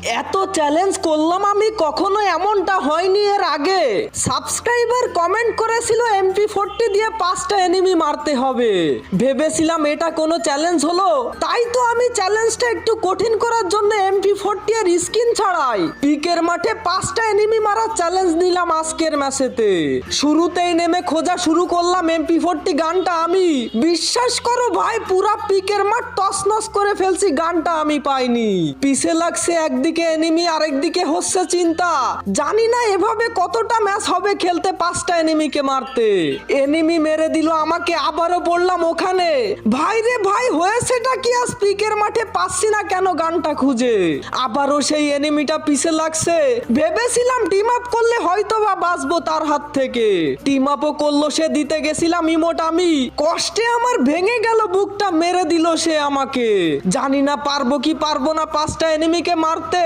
এত চ্যালেঞ্জ করলাম আমি, কখনো এমনটা হয়নি এর আগে। সাবস্ক্রাইবার কমেন্ট করেছিল MP40 দিয়ে 5টা এনিমি মারতে হবে। ভেবেছিলাম এটা কোনো চ্যালেঞ্জ হলো, তাই তো আমি চ্যালেঞ্জটা একটু কঠিন করার জন্য MP40 এর স্কিন ছাড়াই পিকের মাঠে 5টা এনিমি মারার চ্যালেঞ্জ নিলাম আজকের ম্যাচেতে। শুরুতেই নেমে খোঁজা শুরু করলাম MP40 গানটা আমি। বিশ্বাস করো ভাই, পুরা পিকের মাঠ তছনছ করে ফেলছি, গানটা আমি পাইনি। পিছে লাগছে একদিকে এনিমি, আরেকদিকে হচ্ছে চিন্তা। জানি না এভাবে কতটা ম্যাচ হবে খেলতে 5টা এনিমিকে মারতে। এনিমি মেরে দিল আমাকে, আবারও পড়লাম ওখানে। ভাই রে ভাই, হয়েছেটা কি আজ পিকের মাঠে পাচ্ছি না কেন গানটা খুঁজে। আবারও সেই এনিমিটা পিছে লাগছে। ভেবেছিলাম টিম আপ করলে হয়তো বা বাঁচবো তার হাত থেকে। টিম আপও করলো সে, দিতে গেছিলাম ইমোট আমি। কষ্টে আমার ভেঙে গেল বুকটা, মেরে দিল সে আমাকে। জানি না পারবো কি পারবো না 5টা এনিমিকে মারতে।